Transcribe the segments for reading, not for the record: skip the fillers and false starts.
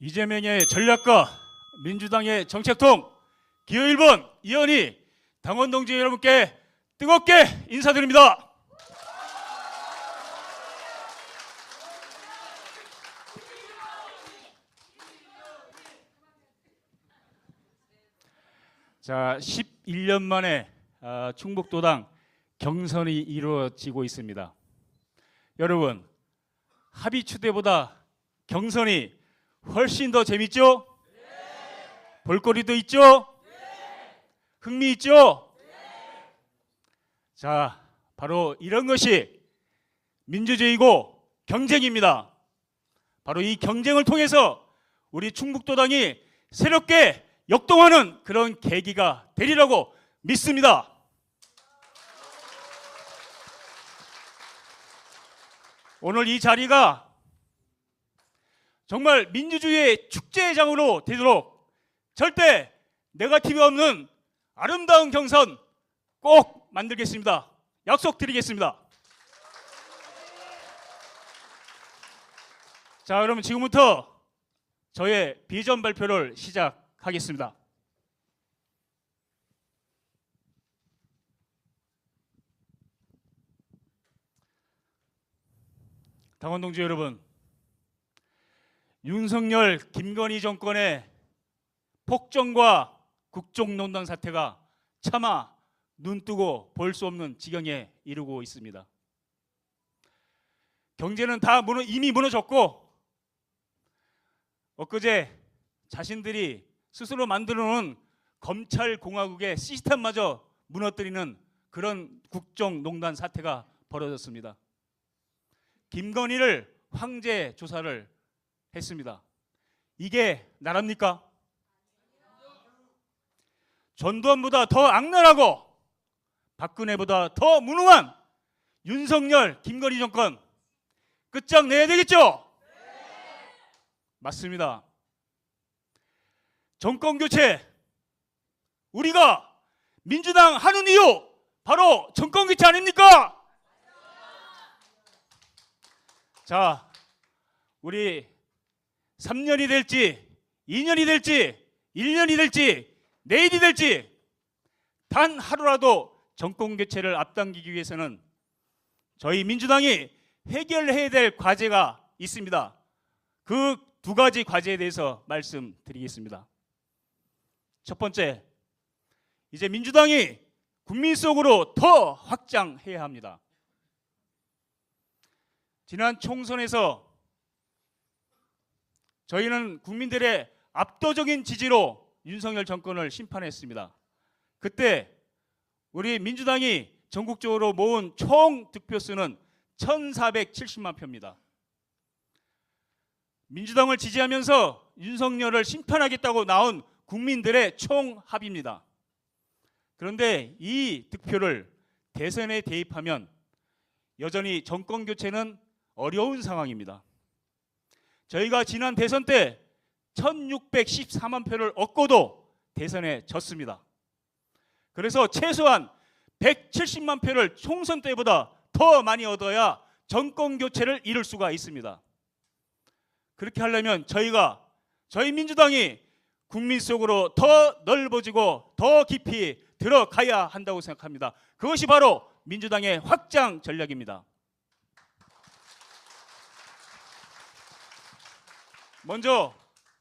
이재명의 전략가, 민주당의 정책통, 기호 1번 이현희 당원 동지 여러분께 뜨겁게 인사드립니다. 자, 11년 만에 충북도당 경선이 이루어지고 있습니다. 여러분, 합의 추대보다 경선이 훨씬 더 재밌죠? 네. 볼거리도 있죠? 네. 흥미 있죠? 네. 자, 바로 이런 것이 민주주의고 경쟁입니다. 바로 이 경쟁을 통해서 우리 충북도당이 새롭게 역동하는 그런 계기가 되리라고 믿습니다. 오늘 이 자리가 정말 민주주의의 축제장으로 되도록 절대 네거티브 없는 아름다운 경선 꼭 만들겠습니다. 약속드리겠습니다. 자, 그러면 지금부터 저의 비전 발표를 시작하겠습니다. 당원 동지 여러분, 윤석열, 김건희 정권의 폭정과 국정농단 사태가 차마 눈뜨고 볼 수 없는 지경에 이르고 있습니다. 경제는 다 이미 무너졌고, 엊그제 자신들이 스스로 만들어 놓은 검찰공화국의 시스템마저 무너뜨리는 그런 국정농단 사태가 벌어졌습니다. 김건희를 황제 조사를 했습니다. 이게 나랍니까? 전두환보다 더 악랄하고 박근혜보다 더 무능한 윤석열, 김건희 정권 끝장내야 되겠죠? 네. 맞습니다. 정권교체, 우리가 민주당 하는 이유 바로 정권교체 아닙니까? 자, 우리 3년이 될지 2년이 될지 1년이 될지 내일이 될지 단 하루라도 정권교체를 앞당기기 위해서는 저희 민주당이 해결해야 될 과제가 있습니다. 그 두 가지 과제에 대해서 말씀드리겠습니다. 첫 번째, 이제 민주당이 국민 속으로 더 확장해야 합니다. 지난 총선에서 저희는 국민들의 압도적인 지지로 윤석열 정권을 심판했습니다. 그때 우리 민주당이 전국적으로 모은 총 득표수는 1470만 표입니다. 민주당을 지지하면서 윤석열을 심판하겠다고 나온 국민들의 총합입니다. 그런데 이 득표를 대선에 대입하면 여전히 정권 교체는 어려운 상황입니다. 저희가 지난 대선 때 1614만 표를 얻고도 대선에 졌습니다. 그래서 최소한 170만 표를 총선 때보다 더 많이 얻어야 정권 교체를 이룰 수가 있습니다. 그렇게 하려면 저희 민주당이 국민 속으로 더 넓어지고 더 깊이 들어가야 한다고 생각합니다. 그것이 바로 민주당의 확장 전략입니다. 먼저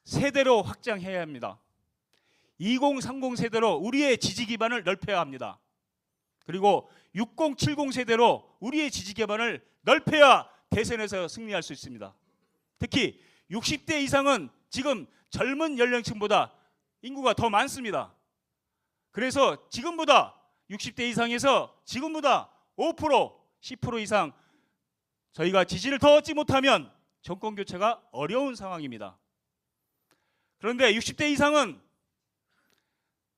세대로 확장해야 합니다. 2030 세대로 우리의 지지 기반을 넓혀야 합니다. 그리고 6070 세대로 우리의 지지 기반을 넓혀야 대선에서 승리할 수 있습니다. 특히 60대 이상은 지금 젊은 연령층보다 인구가 더 많습니다. 그래서 지금보다 60대 이상에서 지금보다 5%, 10% 이상 저희가 지지를 더 얻지 못하면 정권 교체가 어려운 상황입니다. 그런데 60대 이상은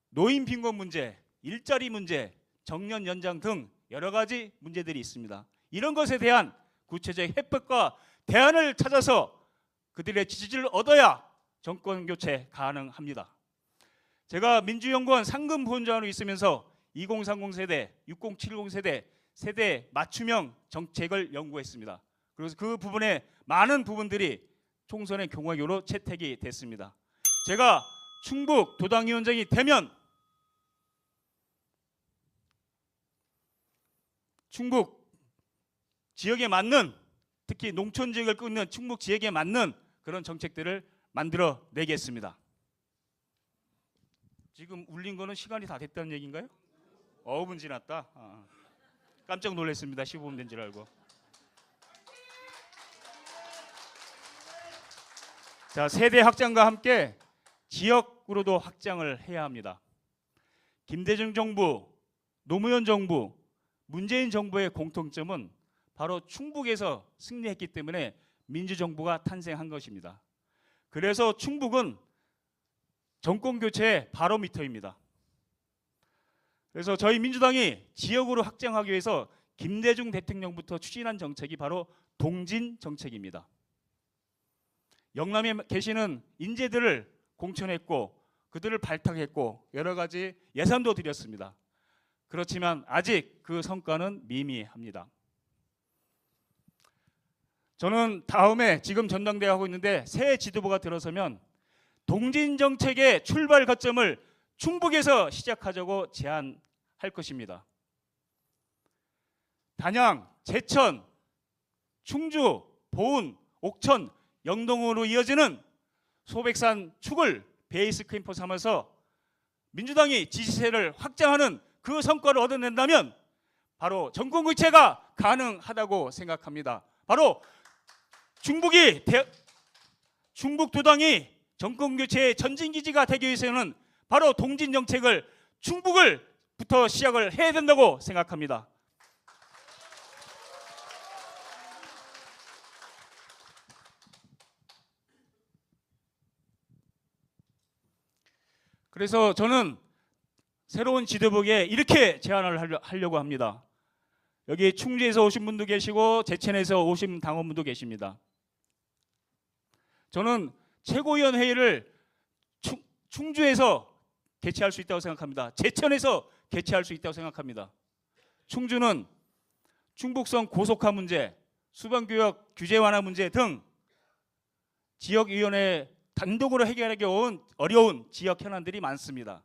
노인 빈곤 문제, 일자리 문제, 정년 연장 등 여러 가지 문제들이 있습니다. 이런 것에 대한 구체적 해법과 대안을 찾아서 그들의 지지를 얻어야 정권 교체 가능합니다. 제가 민주연구원 상금부원장으로 있으면서 2030 세대, 6070 세대 맞춤형 정책을 연구했습니다. 그래서 그 부분에 많은 부분들이 총선의 경호기로 채택이 됐습니다. 제가 충북 도당위원장이 되면 충북 지역에 맞는, 특히 농촌 지역을 끊는 충북 지역에 맞는 그런 정책들을 만들어 내겠습니다. 지금 울린 거는 시간이 다 됐다는 얘기인가요? 5분 지났다. 깜짝 놀랐습니다. 15분 된 줄 알고. 자, 세대 확장과 함께 지역으로도 확장을 해야 합니다. 김대중 정부, 노무현 정부, 문재인 정부의 공통점은 바로 충북에서 승리했기 때문에 민주정부가 탄생한 것입니다. 그래서 충북은 정권교체의 바로미터입니다. 그래서 저희 민주당이 지역으로 확장하기 위해서 김대중 대통령부터 추진한 정책이 바로 동진 정책입니다. 영남에 계시는 인재들을 공천했고 그들을 발탁했고 여러 가지 예산도 드렸습니다. 그렇지만 아직 그 성과는 미미합니다. 저는 다음에 지금 전당대회 하고 있는데 새 지도부가 들어서면 동진 정책의 출발 거점을 충북에서 시작하자고 제안할 것입니다. 단양, 제천, 충주, 보은, 옥천, 영동으로 이어지는 소백산 축을 베이스 캠프 삼아서 민주당이 지지세를 확장하는 그 성과를 얻어낸다면 바로 정권교체가 가능하다고 생각합니다. 바로 충북도당이 정권교체의 전진기지가 되기 위해서는 바로 동진정책을 충북을부터 시작을 해야 된다고 생각합니다. 그래서 저는 새로운 지도부에 이렇게 제안을 하려고 합니다. 여기 충주에서 오신 분도 계시고 제천에서 오신 당원분도 계십니다. 저는 최고위원 회의를 충주에서 개최할 수 있다고 생각합니다. 제천에서 개최할 수 있다고 생각합니다. 충주는 충북성 고속화 문제, 수반교역 규제 완화 문제 등 지역위원회 단독으로 해결하기 어려운 지역 현안들이 많습니다.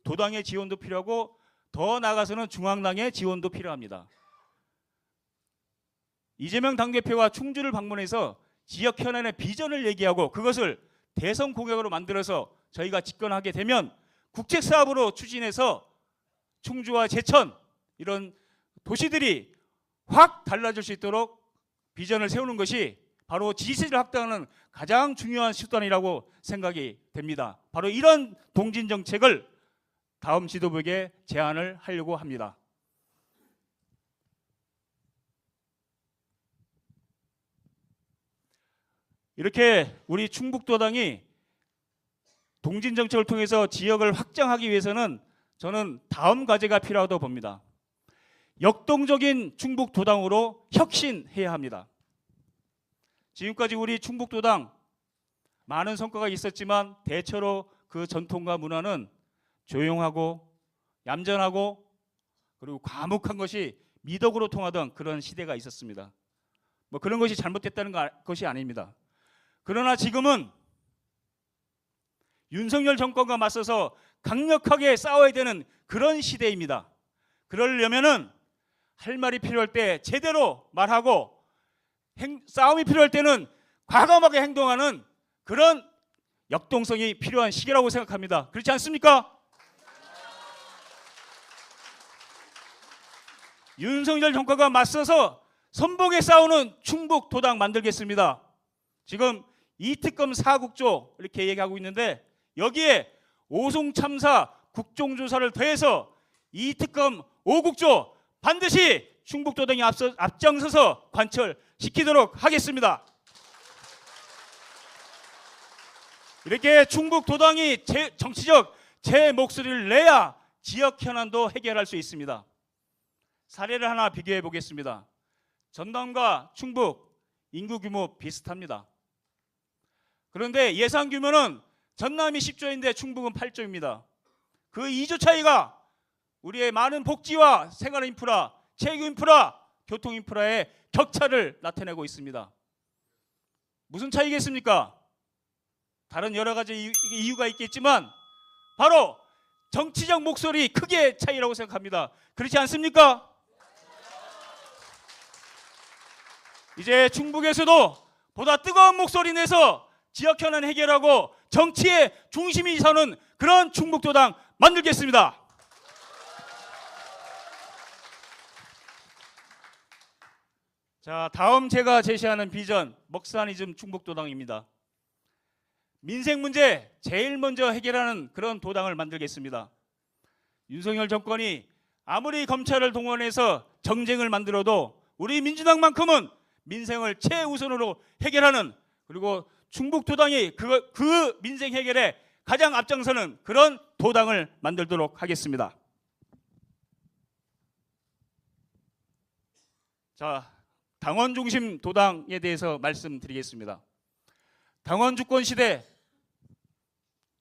도당의 지원도 필요하고 더 나아가서는 중앙당의 지원도 필요합니다. 이재명 당대표가 충주를 방문해서 지역 현안의 비전을 얘기하고 그것을 대선 공약으로 만들어서 저희가 집권하게 되면 국책사업으로 추진해서 충주와 제천 이런 도시들이 확 달라질 수 있도록 비전을 세우는 것이 바로 지지세를 확대하는 가장 중요한 수단이라고 생각이 됩니다. 바로 이런 동진 정책을 다음 지도부에게 제안을 하려고 합니다. 이렇게 우리 충북도당이 동진 정책을 통해서 지역을 확장하기 위해서는 저는 다음 과제가 필요하다고 봅니다. 역동적인 충북도당으로 혁신해야 합니다. 지금까지 우리 충북도당 많은 성과가 있었지만 대체로 그 전통과 문화는 조용하고 얌전하고 그리고 과묵한 것이 미덕으로 통하던 그런 시대가 있었습니다. 뭐 그런 것이 잘못됐다는 것이 아닙니다. 그러나 지금은 윤석열 정권과 맞서서 강력하게 싸워야 되는 그런 시대입니다. 그러려면은 할 말이 필요할 때 제대로 말하고 싸움이 필요할 때는 과감하게 행동하는 그런 역동성이 필요한 시기라고 생각합니다. 그렇지 않습니까? 윤석열 정권과 맞서서 선봉에 싸우는 충북도당 만들겠습니다. 지금 이특검 4국조 이렇게 얘기하고 있는데 여기에 오송참사 국정조사를 더해서 이특검 5국조 반드시 충북도당이 앞장서서 관철시키도록 하겠습니다. 이렇게 충북도당이 정치적 제 목소리를 내야 지역 현안도 해결할 수 있습니다. 사례를 하나 비교해 보겠습니다. 전남과 충북 인구 규모 비슷합니다. 그런데 예산 규모는 전남이 10조인데 충북은 8조입니다. 그 2조 차이가 우리의 많은 복지와 생활 인프라, 체육 인프라, 교통 인프라의 격차를 나타내고 있습니다. 무슨 차이겠습니까? 다른 여러 가지 이유가 있겠지만 바로 정치적 목소리 크기의 차이라고 생각합니다. 그렇지 않습니까? 이제 충북에서도 보다 뜨거운 목소리 내서 지역 현안 해결하고 정치의 중심이 서는 그런 충북도당 만들겠습니다. 자, 다음 제가 제시하는 비전 먹사니즘 충북도당입니다. 민생 문제 제일 먼저 해결하는 그런 도당을 만들겠습니다. 윤석열 정권이 아무리 검찰을 동원해서 정쟁을 만들어도 우리 민주당만큼은 민생을 최우선으로 해결하는, 그리고 충북도당이 그 민생 해결에 가장 앞장서는 그런 도당을 만들도록 하겠습니다. 자, 당원 중심 도당에 대해서 말씀드리겠습니다. 당원 주권 시대,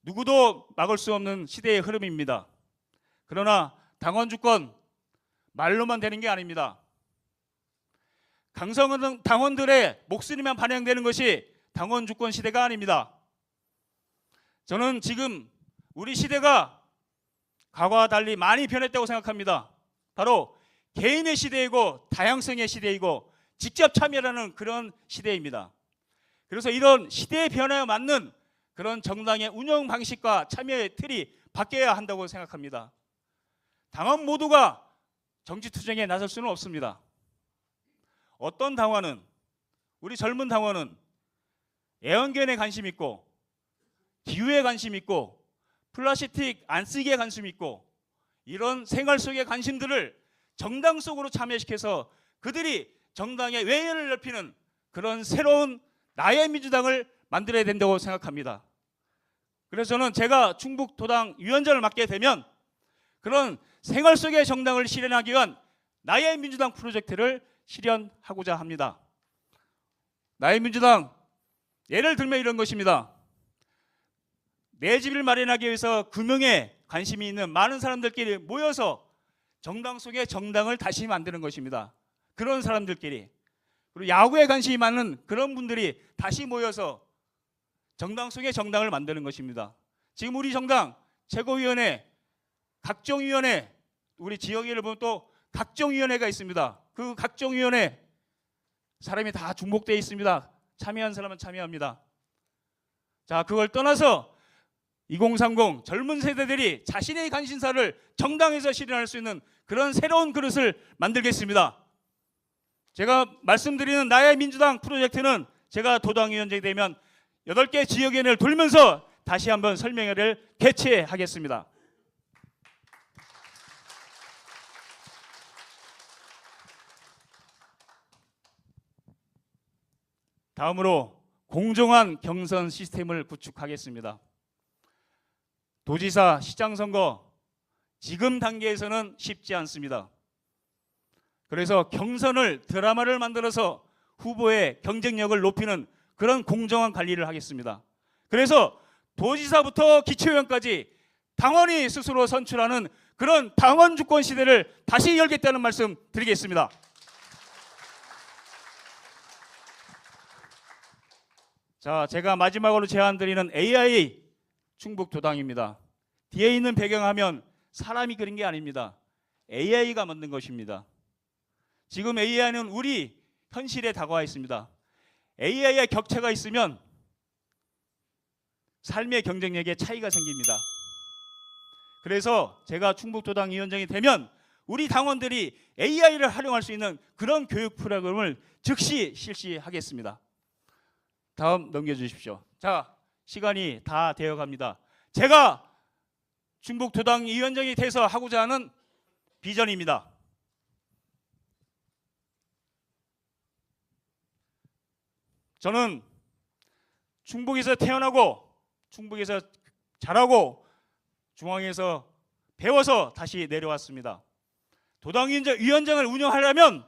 누구도 막을 수 없는 시대의 흐름입니다. 그러나 당원 주권 말로만 되는 게 아닙니다. 강성한 당원들의 목소리만 반영되는 것이 당원 주권 시대가 아닙니다. 저는 지금 우리 시대가 과거와 달리 많이 변했다고 생각합니다. 바로 개인의 시대이고 다양성의 시대이고 직접 참여라는 그런 시대입니다. 그래서 이런 시대의 변화에 맞는 그런 정당의 운영 방식과 참여의 틀이 바뀌어야 한다고 생각합니다. 당원 모두가 정치투쟁에 나설 수는 없습니다. 어떤 당원은, 우리 젊은 당원은 애완견에 관심 있고 기후에 관심 있고 플라스틱 안 쓰기에 관심 있고 이런 생활 속의 관심들을 정당 속으로 참여시켜서 그들이 정당의 외연을 넓히는 그런 새로운 나의 민주당을 만들어야 된다고 생각합니다. 그래서 저는 제가 충북도당 위원장을 맡게 되면 그런 생활 속의 정당을 실현하기 위한 나의 민주당 프로젝트를 실현하고자 합니다. 나의 민주당, 예를 들면 이런 것입니다. 내 집을 마련하기 위해서 금융에 관심이 있는 많은 사람들끼리 모여서 정당 속의 정당을 다시 만드는 것입니다. 그런 사람들끼리, 그리고 야구에 관심이 많은 그런 분들이 다시 모여서 정당 속의 정당을 만드는 것입니다. 지금 우리 정당 최고위원회, 각종 위원회, 우리 지역위를 보면 또 각종 위원회가 있습니다. 그 각종 위원회 사람이 다 중복되어 있습니다. 참여한 사람은 참여합니다. 자, 그걸 떠나서 2030 젊은 세대들이 자신의 관심사를 정당에서 실현할 수 있는 그런 새로운 그릇을 만들겠습니다. 제가 말씀드리는 나의 민주당 프로젝트는 제가 도당위원장이 되면 8개 지역위원회를 돌면서 다시 한번 설명회를 개최하겠습니다. 다음으로 공정한 경선 시스템을 구축하겠습니다. 도지사, 시장 선거 지금 단계에서는 쉽지 않습니다. 그래서 경선을 드라마를 만들어서 후보의 경쟁력을 높이는 그런 공정한 관리를 하겠습니다. 그래서 도지사부터 기초의원까지 당원이 스스로 선출하는 그런 당원 주권 시대를 다시 열겠다는 말씀 드리겠습니다. 자, 제가 마지막으로 제안드리는 AI 충북도당입니다. 뒤에 있는 배경화면 사람이 그린 게 아닙니다. AI가 만든 것입니다. 지금 AI는 우리 현실에 다가와 있습니다. AI의 격차가 있으면 삶의 경쟁력에 차이가 생깁니다. 그래서 제가 충북도당 위원장이 되면 우리 당원들이 AI를 활용할 수 있는 그런 교육 프로그램을 즉시 실시하겠습니다. 다음 넘겨주십시오. 자, 시간이 다 되어갑니다. 제가 충북도당 위원장이 돼서 하고자 하는 비전입니다. 저는 충북에서 태어나고 충북에서 자라고 중앙에서 배워서 다시 내려왔습니다. 도당위원장을 운영하려면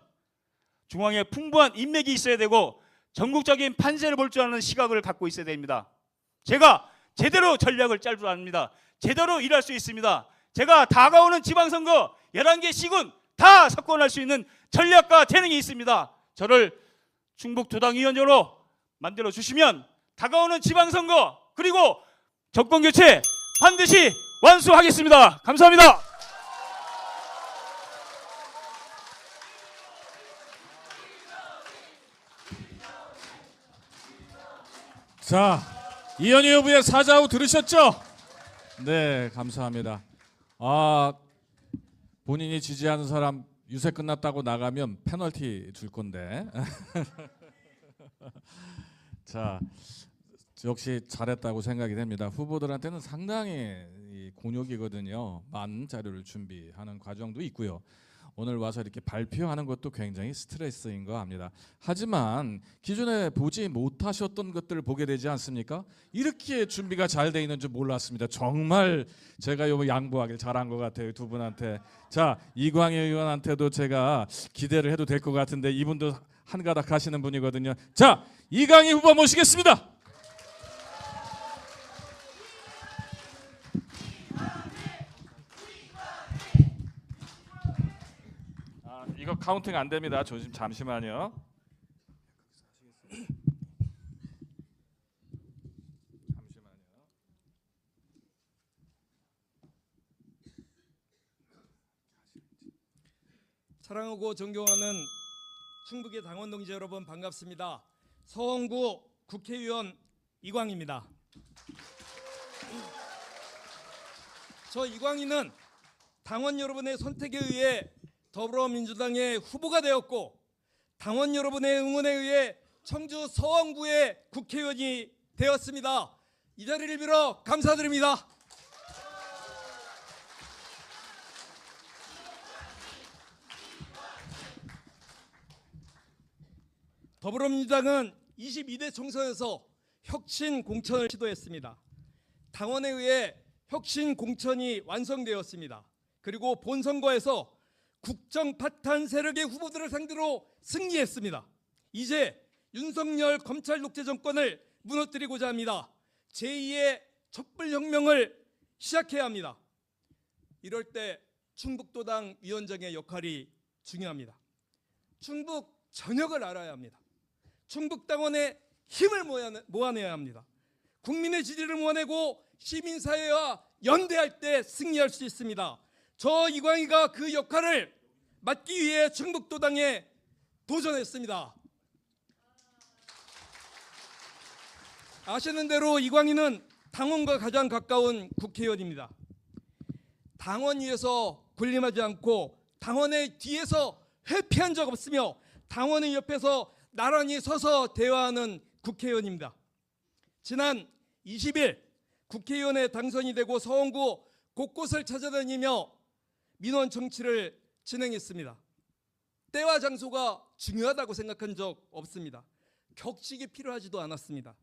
중앙에 풍부한 인맥이 있어야 되고 전국적인 판세를 볼 줄 아는 시각을 갖고 있어야 됩니다. 제가 제대로 전략을 짤 줄 압니다. 제대로 일할 수 있습니다. 제가 다가오는 지방선거 11개 시군 다 석권할 수 있는 전략과 재능이 있습니다. 저를 충북도당위원장으로 만들어 주시면 다가오는 지방선거 그리고 정권교체 반드시 완수하겠습니다. 감사합니다. 자, 이현희 후보의 사자후 들으셨죠? 네, 감사합니다. 본인이 지지하는 사람 유세 끝났다고 나가면 페널티 줄 건데. 자, 역시 잘했다고 생각이 됩니다. 후보들한테는 상당히 곤욕이거든요. 많은 자료를 준비하는 과정도 있고요. 오늘 와서 이렇게 발표하는 것도 굉장히 스트레스인 거 압니다. 하지만 기존에 보지 못하셨던 것들을 보게 되지 않습니까? 이렇게 준비가 잘 돼 있는 줄 몰랐습니다. 정말 제가 요 양보하길 잘한 것 같아요, 두 분한테. 자, 이광희 의원한테도 제가 기대를 해도 될 것 같은데 이분도 한가닥 하시는 분이거든요. 자, 이광희 후보 모시겠습니다. 이거 카운팅 안 됩니다. 잠시만요. 사랑하고 존경하는 충북의 당원 동지 여러분 반갑습니다. 서원구 국회의원 이광희입니다. 저 이광희는 당원 여러분의 선택에 의해 더불어민주당의 후보가 되었고 당원 여러분의 응원에 의해 청주 서원구의 국회의원이 되었습니다. 이 자리를 빌어 감사드립니다. 더불어민주당은 22대 총선에서 혁신 공천을 시도했습니다. 당원에 의해 혁신 공천이 완성되었습니다. 그리고 본선거에서 국정 파탄 세력의 후보들을 상대로 승리했습니다. 이제 윤석열 검찰 독재 정권을 무너뜨리고자 합니다. 제2의 촛불혁명을 시작해야 합니다. 이럴 때 충북도당 위원장의 역할이 중요합니다. 충북 전역을 알아야 합니다. 충북당원의 힘을 모아내야 합니다. 국민의 지지를 모아내고 시민사회와 연대할 때 승리할 수 있습니다. 저 이광희가 그 역할을 맡기 위해 충북도당에 도전했습니다. 아시는 대로 이광희는 당원과 가장 가까운 국회의원입니다. 당원 위에서 군림하지 않고 당원의 뒤에서 회피한 적 없으며 당원의 옆에서 나란히 서서 대화하는 국회의원입니다. 지난 20일 국회의원에 당선이 되고 서원구 곳곳을 찾아다니며 민원 정치를 진행했습니다. 때와 장소가 중요하다고 생각한 적 없습니다. 격식이 필요하지도 않았습니다.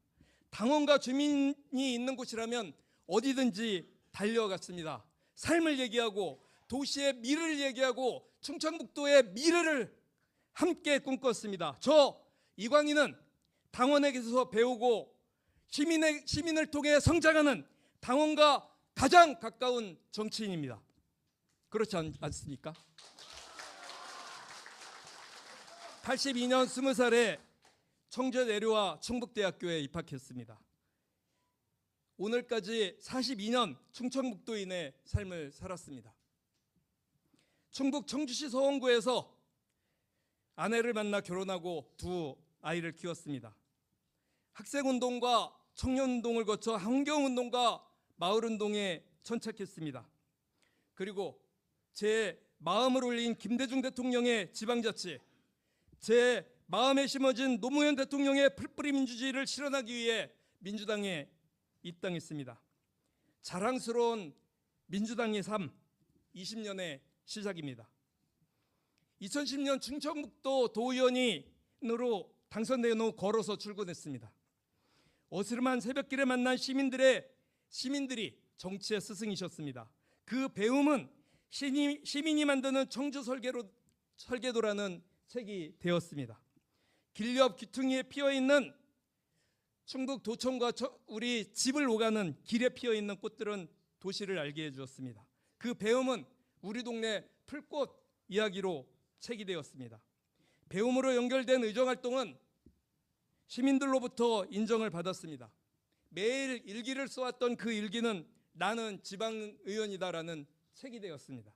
당원과 주민이 있는 곳이라면 어디든지 달려갔습니다. 삶을 얘기하고 도시의 미래를 얘기하고 충청북도의 미래를 함께 꿈꿨습니다. 저 이광희는 당원에게서 배우고 시민을 통해 성장하는 당원과 가장 가까운 정치인입니다. 그렇지 않습니까? 82년 20살에 청주에 내려와 충북대학교에 입학했습니다. 오늘까지 42년 충청북도인의 삶을 살았습니다. 충북 청주시 서원구에서 아내를 만나 결혼하고 두 아이를 키웠습니다. 학생운동과 청년운동을 거쳐 환경운동과 마을운동에 천착했습니다. 그리고 제 마음을 울린 김대중 대통령의 지방자치, 제 마음에 심어진 노무현 대통령의 풀뿌리 민주주의를 실현하기 위해 민주당에 입당했습니다. 자랑스러운 민주당의 삶 20년의 시작입니다. 2010년 충청북도 도의원으로 당선된 후 걸어서 출근했습니다. 어스름한 새벽길에 만난 시민들이 정치의 스승이셨습니다. 그 배움은 시민이 만드는 청주 설계도라는 책이 되었습니다. 길 옆 귀퉁이에 피어있는 충북 도청과 우리 집을 오가는 길에 피어있는 꽃들은 도시를 알게 해주었습니다. 그 배움은 우리 동네 풀꽃 이야기로 책이 되었습니다. 배움으로 연결된 의정활동은 시민들로부터 인정을 받았습니다. 매일 일기를 써왔던 그 일기는 나는 지방의원이다라는 책이 되었습니다.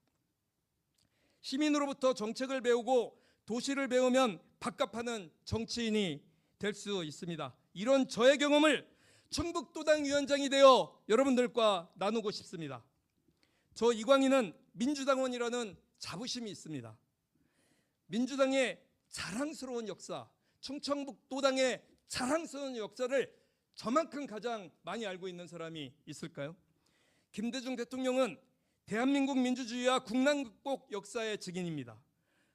시민으로부터 정책을 배우고 도시를 배우면 밥값하는 정치인이 될 수 있습니다. 이런 저의 경험을 충북도당위원장이 되어 여러분들과 나누고 싶습니다. 저 이광희는 민주당원이라는 자부심이 있습니다. 민주당의 자랑스러운 역사, 충청북도당의 자랑스러운 역사를 저만큼 가장 많이 알고 있는 사람이 있을까요? 김대중 대통령은 대한민국 민주주의와 국난극복 역사의 증인입니다.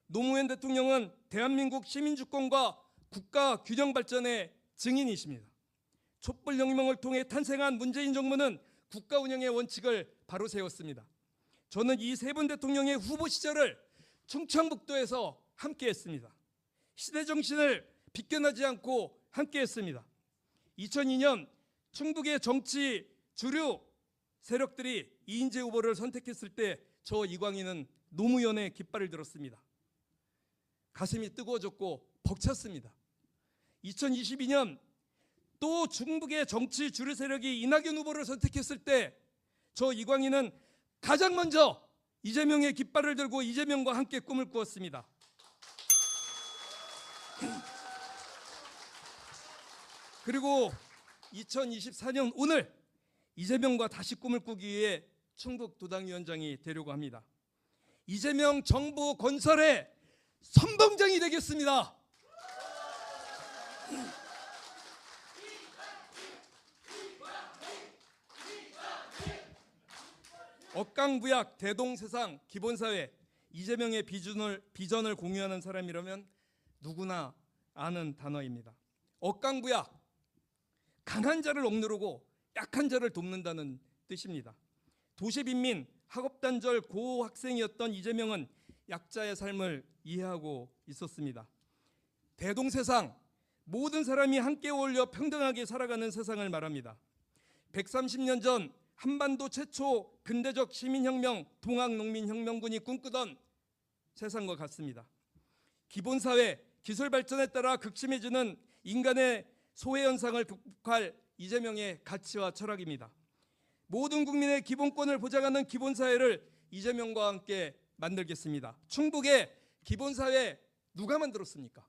노무현 대통령은 대한민국 시민주권과 국가 균형 발전의 증인이십니다. 촛불혁명을 통해 탄생한 문재인 정부는 국가 운영의 원칙을 바로 세웠습니다. 저는 이 세 분 대통령의 후보 시절을 충청북도에서 함께했습니다. 시대 정신을 비껴나지 않고 함께했습니다. 2002년 충북의 정치 주류 세력들이 이인재 후보를 선택했을 때 저 이광희는 노무현의 깃발을 들었습니다. 가슴이 뜨거워졌고 벅찼습니다. 2022년 또 충북의 정치 주류 세력이 이낙연 후보를 선택했을 때 저 이광희는 가장 먼저 이재명의 깃발을 들고 이재명과 함께 꿈을 꾸었습니다. 그리고 2024년 오늘 이재명과 다시 꿈을 꾸기 위해 충북도당위원장이 되려고 합니다. 이재명 정부 건설의 선봉장이 되겠습니다. 억강부약 대동세상 기본사회, 이재명의 비전을 공유하는 사람이라면 누구나 아는 단어입니다. 억강부약, 강한 자를 억누르고 약한 자를 돕는다는 뜻입니다. 도시빈민, 학업단절 고학생이었던 이재명은 약자의 삶을 이해하고 있었습니다. 대동세상, 모든 사람이 함께 어울려 평등하게 살아가는 세상을 말합니다. 130년 전 한반도 최초 근대적 시민혁명, 동학농민혁명군이 꿈꾸던 세상과 같습니다. 기본사회, 기술발전에 따라 극심해지는 인간의 소외현상을 극복할 이재명의 가치와 철학입니다. 모든 국민의 기본권을 보장하는 기본사회를 이재명과 함께 만들겠습니다. 충북의 기본사회 누가 만들었습니까?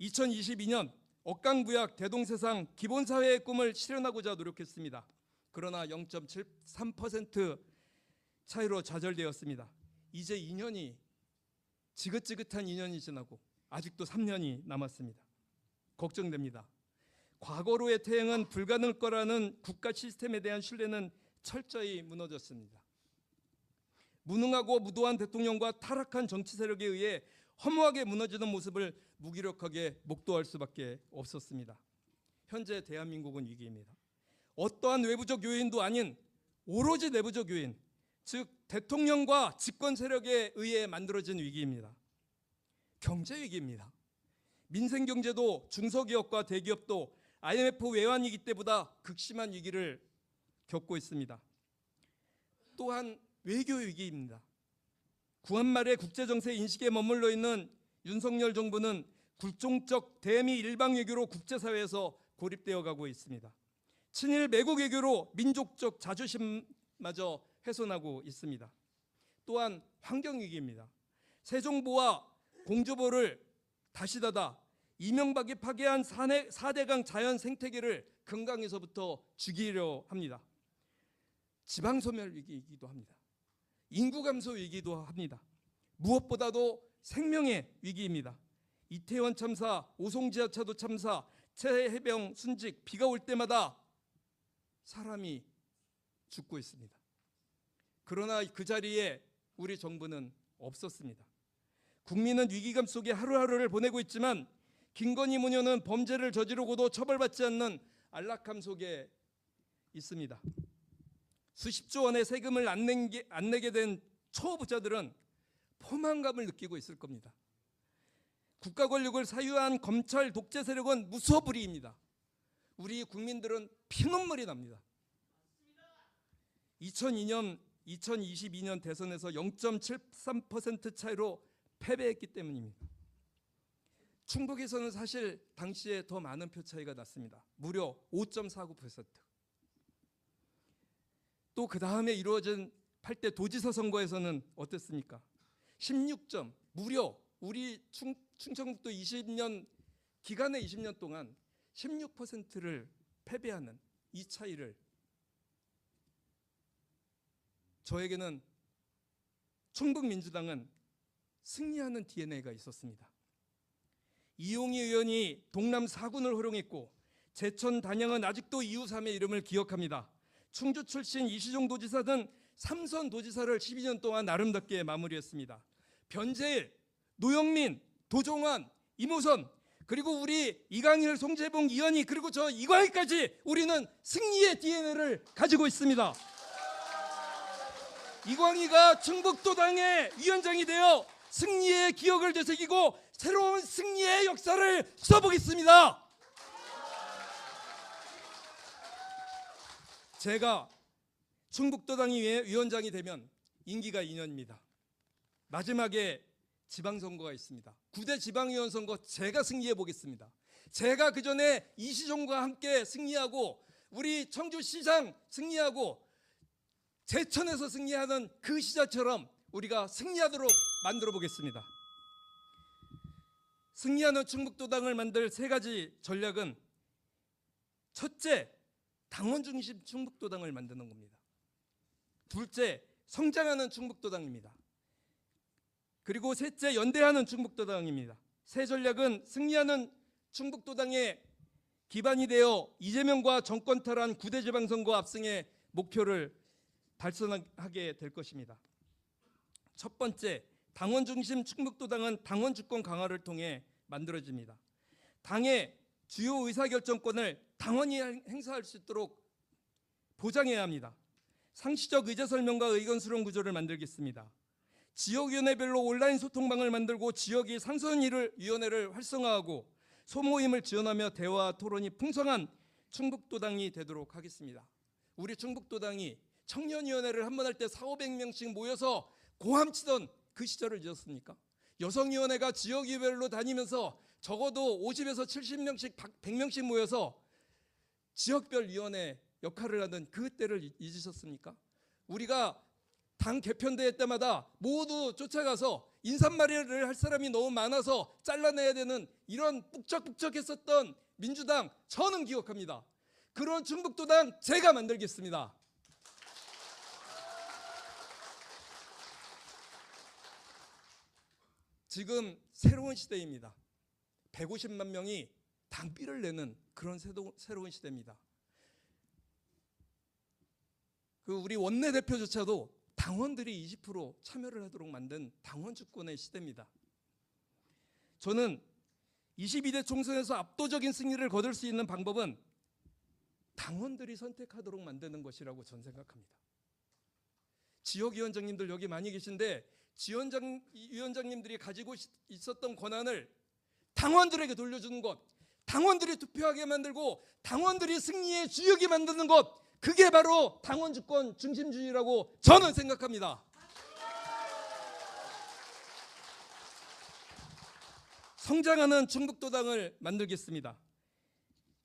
2022년 억강부약 대동세상 기본사회의 꿈을 실현하고자 노력했습니다. 그러나 0.73% 차이로 좌절되었습니다. 이제 2년이 지긋지긋한 2년이 지나고 아직도 3년이 남았습니다. 걱정됩니다. 과거로의 퇴행은 불가능할 거라는 국가 시스템에 대한 신뢰는 철저히 무너졌습니다. 무능하고 무도한 대통령과 타락한 정치 세력에 의해 허무하게 무너지는 모습을 무기력하게 목도할 수밖에 없었습니다. 현재 대한민국은 위기입니다. 어떠한 외부적 요인도 아닌 오로지 내부적 요인, 즉 대통령과 집권 세력에 의해 만들어진 위기입니다. 경제 위기입니다. 민생 경제도 중소기업과 대기업도 IMF 외환위기 때보다 극심한 위기를 겪고 있습니다. 또한 외교 위기입니다. 구한말의 국제정세 인식에 머물러 있는 윤석열 정부는 굴종적 대미 일방 외교로 국제사회에서 고립되어 가고 있습니다. 친일 매국 외교로 민족적 자존심마저 훼손하고 있습니다. 또한 환경위기입니다. 새 정부와 공주보를 다시 닫아 이명박이 파괴한 4대강 자연 생태계를 금강에서부터 죽이려 합니다. 지방소멸 위기이기도 합니다. 인구 감소 위기도 합니다. 무엇보다도 생명의 위기입니다. 이태원 참사, 오송지하차도 참사, 최해병 순직, 비가 올 때마다 사람이 죽고 있습니다. 그러나 그 자리에 우리 정부는 없었습니다. 국민은 위기감 속에 하루하루를 보내고 있지만 김건희 모녀는 범죄를 저지르고도 처벌받지 않는 안락함 속에 있습니다. 수십조 원의 세금을 안 내게 된 초부자들은 포만감을 느끼고 있을 겁니다. 국가 권력을 사유한 검찰 독재 세력은 무소불위입니다. 우리 국민들은 피눈물이 납니다. 2022년 대선에서 0.73% 차이로 패배했기 때문입니다. 충북에서는 사실 당시에 더 많은 표 차이가 났습니다. 무려 5.49%. 또 그 다음에 이루어진 8대 도지사 선거에서는 어땠습니까? 16점, 무려 우리 충청북도 20년 기간의 20년 동안 16%를 패배하는 이 차이를, 저에게는 충북민주당은 승리하는 DNA가 있었습니다. 이용희 의원이 동남 4군을 호령했고 제천 단양은 아직도 이웃삼의 이름을 기억합니다. 충주 출신 이시종 도지사는 3선 도지사를 12년 동안 아름답게 마무리했습니다. 변재일, 노영민, 도종환, 이모선, 그리고 우리 이강일, 송재봉, 이현희, 그리고 저 이광희까지 우리는 승리의 DNA를 가지고 있습니다. 이광희가 충북도당의 위원장이 되어 승리의 기억을 되새기고 새로운 승리의 역사를 써보겠습니다. 제가 충북도당 위원장이 되면 임기가 2년입니다. 마지막에 지방선거가 있습니다. 9대 지방의원 선거 제가 승리해 보겠습니다. 제가 그 전에 이시종과 함께 승리하고 우리 청주시장 승리하고 제천에서 승리하는 그 시절처럼 우리가 승리하도록 만들어 보겠습니다. 승리하는 충북도당을 만들 세 가지 전략은, 첫째, 당원 중심 충북도당을 만드는 겁니다. 둘째, 성장하는 충북도당입니다. 그리고 셋째, 연대하는 충북도당입니다. 새 전략은 승리하는 충북도당의 기반이 되어 이재명과 정권 탈환 9대 지방선거 압승의 목표를 달성하게 될 것입니다. 첫 번째, 당원 중심 충북도당은 당원 주권 강화를 통해 만들어집니다. 당의 주요 의사결정권을 당원이 행사할 수 있도록 보장해야 합니다. 상시적 의제 설명과 의견 수렴 구조를 만들겠습니다. 지역위원회별로 온라인 소통방을 만들고 지역이 상선위원회를 활성화하고 소모임을 지원하며 대화 토론이 풍성한 충북도당이 되도록 하겠습니다. 우리 충북도당이 청년위원회를 한 번 할 때 400~500명씩 모여서 고함치던 그 시절을 잊었습니까? 여성위원회가 지역위별로 다니면서 적어도 50에서 70명씩 100명씩 모여서 지역별 위원회 역할을 하던 그 때를 잊으셨습니까? 우리가 당 개편대회 때마다 모두 쫓아가서 인사말이를 할 사람이 너무 많아서 잘라내야 되는 이런 북적북적했었던 민주당, 저는 기억합니다. 그런 충북도당 제가 만들겠습니다. 지금 새로운 시대입니다. 150만 명이 당비를 내는 그런 새로운 시대입니다. 그 우리 원내대표조차도 당원들이 20% 참여를 하도록 만든 당원 주권의 시대입니다. 저는 22대 총선에서 압도적인 승리를 거둘 수 있는 방법은 당원들이 선택하도록 만드는 것이라고 저는 생각합니다. 지역위원장님들 여기 많이 계신데 위원장님들이 가지고 있었던 권한을 당원들에게 돌려주는 것, 당원들이 투표하게 만들고 당원들이 승리의 주역이 만드는 것, 그게 바로 당원 주권 중심주의라고 저는 생각합니다. 성장하는 충북도당을 만들겠습니다.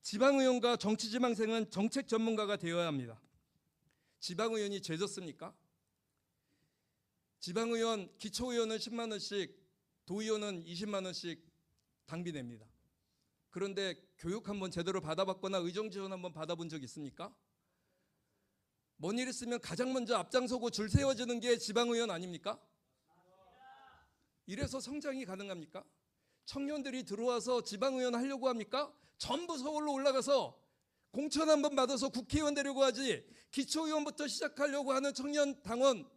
지방의원과 정치지망생은 정책 전문가가 되어야 합니다. 지방의원이 죄졌습니까? 지방의원, 기초의원은 10만 원씩, 도의원은 20만 원씩 당비 냅니다. 그런데 교육 한번 제대로 받아봤거나 의정 지원 한번 받아본 적 있습니까? 뭔 일 있으면 가장 먼저 앞장서고 줄 세워지는 게 지방의원 아닙니까? 이래서 성장이 가능합니까? 청년들이 들어와서 지방의원 하려고 합니까? 전부 서울로 올라가서 공천 한번 받아서 국회의원 되려고 하지, 기초의원부터 시작하려고 하는 청년 당원,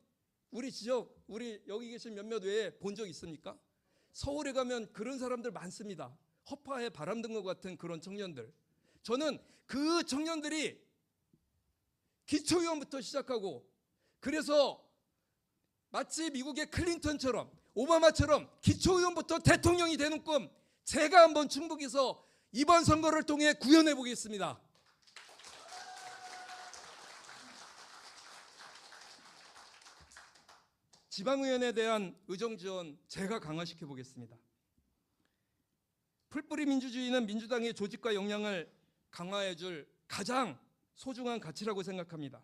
우리 지역, 우리 여기 계신 몇몇 외에 본 적 있습니까? 서울에 가면 그런 사람들 많습니다. 허파에 바람 든 것 같은 그런 청년들. 저는 그 청년들이 기초의원부터 시작하고, 그래서 마치 미국의 클린턴처럼 오바마처럼 기초의원부터 대통령이 되는 꿈, 제가 한번 충북에서 이번 선거를 통해 구현해 보겠습니다. 지방의원에 대한 의정 지원 제가 강화시켜 보겠습니다. 풀뿌리 민주주의는 민주당의 조직과 역량을 강화해 줄 가장 소중한 가치라고 생각합니다.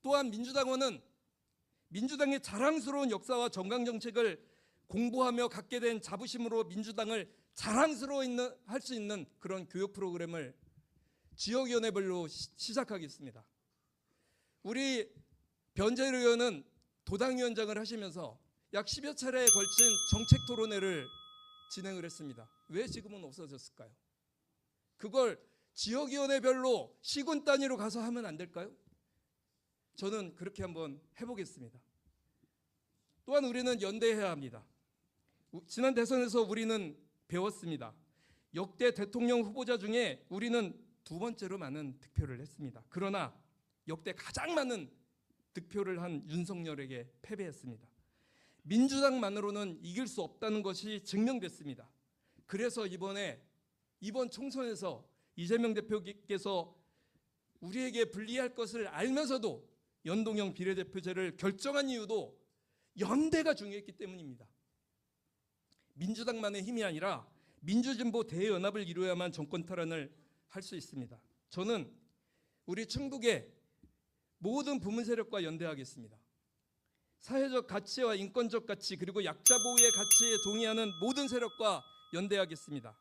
또한 민주당원은 민주당의 자랑스러운 역사와 정강 정책을 공부하며 갖게 된 자부심으로 민주당을 자랑스러워할 수 있는 그런 교육 프로그램을 지역위원회별로 시작하겠습니다. 우리 변재일 의원은 도당위원장을 하시면서 약 10여 차례에 걸친 정책 토론회를 진행을 했습니다. 왜 지금은 없어졌을까요? 그걸 지역위원회별로 시군 단위로 가서 하면 안 될까요? 저는 그렇게 한번 해보겠습니다. 또한 우리는 연대해야 합니다. 지난 대선에서 우리는 배웠습니다. 역대 대통령 후보자 중에 우리는 두 번째로 많은 득표를 했습니다. 그러나 역대 가장 많은 득표를 한 윤석열에게 패배했습니다. 민주당만으로는 이길 수 없다는 것이 증명됐습니다. 그래서 이번 총선에서 이재명 대표께서 우리에게 불리할 것을 알면서도 연동형 비례대표제를 결정한 이유도 연대가 중요했기 때문입니다. 민주당만의 힘이 아니라 민주진보 대연합을 이루어야만 정권 탈환을 할 수 있습니다. 저는 우리 충북의 모든 부문 세력과 연대하겠습니다. 사회적 가치와 인권적 가치 그리고 약자 보호의 가치에 동의하는 모든 세력과 연대하겠습니다.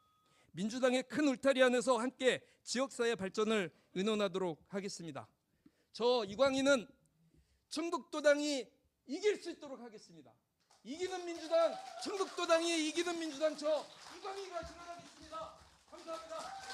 민주당의 큰 울타리 안에서 함께 지역사회 발전을 의논하도록 하겠습니다. 저 이광희는 충북도당이 이길 수 있도록 하겠습니다. 이기는 민주당, 충북도당이 이기는 민주당 저 이광희가 지원하겠습니다. 감사합니다.